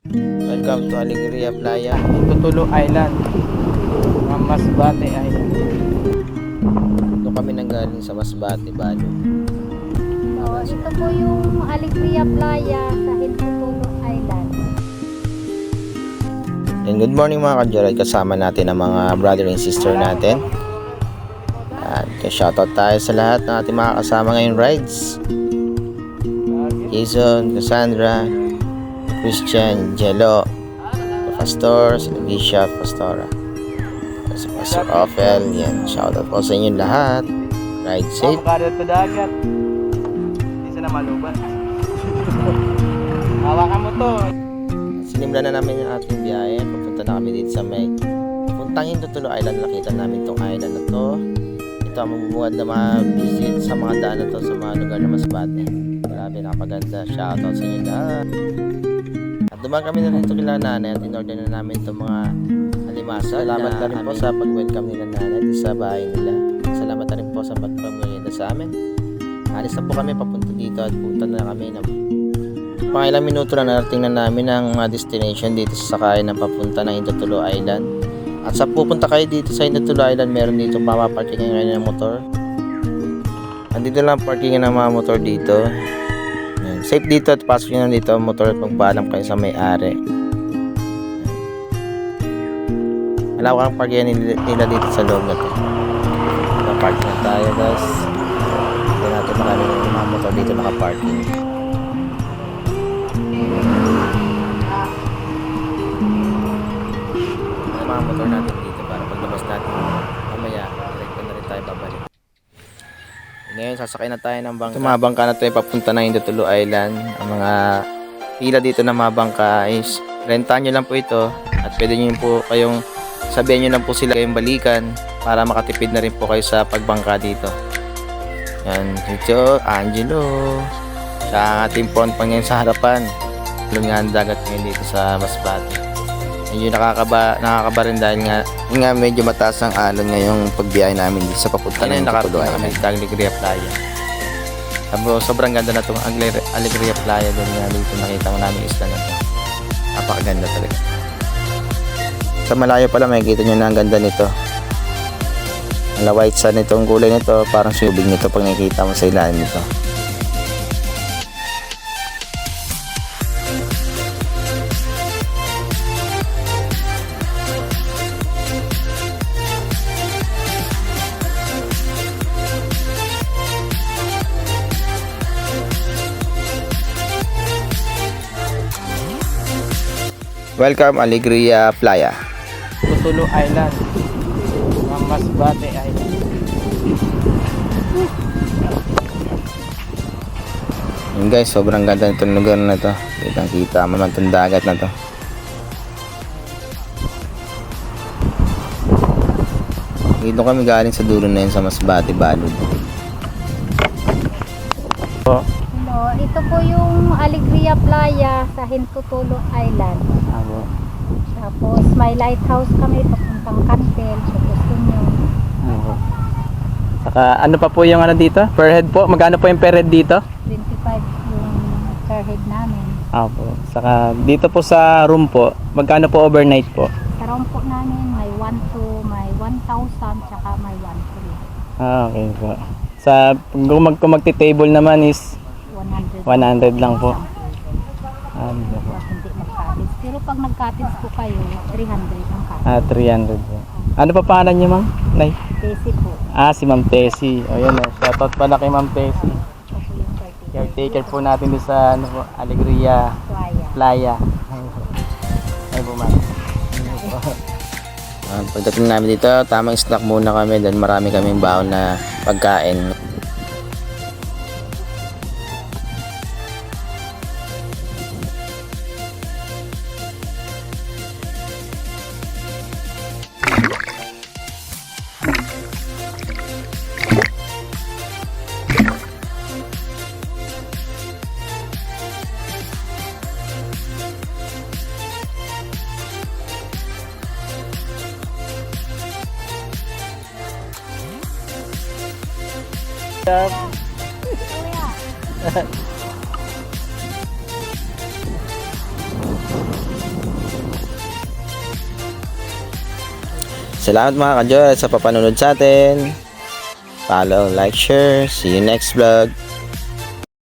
Welcome to Alegria Playa. Tutulo Island, Masbate Island. Doon kami nanggaling sa Masbate, Balo. So, ito po yung Alegria Playa sa Hintutulo Island. And good morning mga ka-Joyride. Kasama natin ang mga brother and sister natin. At shoutout tayo sa lahat ng ating mga kasama ngayong rides. Jason, Cassandra, Christian, Jello, Pastor, Alicia, Pastora, si Pastor Ophel. Yan, shoutout po sa inyong lahat. Ride safe. Makakada ito dagat. Isa na malubat. Hawakan mo to. Sinimulan na namin yung ating biyahe. Papunta na kami dito sa may puntang Hintutulo Island. Nakita namin itong island na to. Ito ang mabubuhat na ma-visit sa mga daan na to, sa mga lugar na Masbate. Grabe, napaganda. Shoutout sa inyo lahat. At dumaan kami na rito kila nanay at in-order na namin itong mga alimasa. Salamat na rin po sa pag-welcome nila nanay sa bahay nila. Salamat na rin po sa pagpamilya sa amin. Alis na po kami papunta dito at punta na kami na pangilang minuto na narating na namin ang destination dito sa sakayan ng papunta ng Hintutulo Island. At sa pupunta kayo dito sa Hintutulo Island, meron dito papaparkingan ngayon ng motor. Andito lang parkingan ng mga motor dito. Yan. Safe dito at pasok nyo dito ang motor at magpaalam kayo sa may-ari. Malawak ang parkingan nila dito sa loob na ito. Nakapark na tayo guys. Hindi natin marami ng mga motor dito nakaparking. Mga motor natin dito para paglabas natin mamaya direct na rin tayo babalik. Ngayon sasakay na tayo ng bangka. Mga bangka na tayo papunta na Hintutulo Island. Ang mga pila dito na mga bangka is rentahan nyo lang po ito at pwede nyo po kayong sabihan nyo lang po sila kayong balikan para makatipid na rin po kayo sa pagbangka dito. Yan, ito Angelo sa ating front pa ngayon sa harapan. Lalo nga ang dagat ngayon dito sa Masbate. Medyo nakakaba rin dahil nga medyo mataas ang alon ngayong pagbiyahe namin dito sa papunta ng Hintutulo Island. Alegria Playa. Sobrang ganda na itong Alegria Playa dahil nga dito nakita mo namin isla na ito. Napakaganda talaga. Sa malayo pala makikita nyo na ang ganda nito. Ang white sun nitong kulay nito, parang subig nito pag nakikita mo sa ilalim nito. Welcome Alegria Playa. Tutulo Island, Masbate Island. Yun guys, sobrang ganda nitong lugar na to. Kitang kita mo naman itong dagat na to. Dito kami galing sa dulo na yun sa Masbate, Balud. Hello, ito po yung Alegria Playa sa Hintutulo Island. Tapos may lighthouse kami papuntang Cantel. So gusto nyo. Saka ano pa po yung ano dito? Per head po? Magkano po yung per head dito? 25 yung per head namin. Po. Saka dito po sa room po, magkano po overnight po? Sa room po namin may 1,000 tsaka may 1,300. Okay po. Kung magti-table naman is 100 lang po. Hindi nag-cottage. Pero pag nag-cottage po kayo, 300 ang cottage. 300 po. Ano pa pangalan niyo, ma'am? Nay? Tesi po. Si Ma'am Tessie. O yan, shoutout pala kay Ma'am Tessie. Ito po yung Caretaker po natin dito sa Alegria Playa. Playa. Ay po, ma'am. Pagdating namin dito, tamang snack muna kami dahil marami kaming baon na pagkain. Salamat mga ka-Diyos sa papanunod sa atin. Follow, like, share. See you next vlog.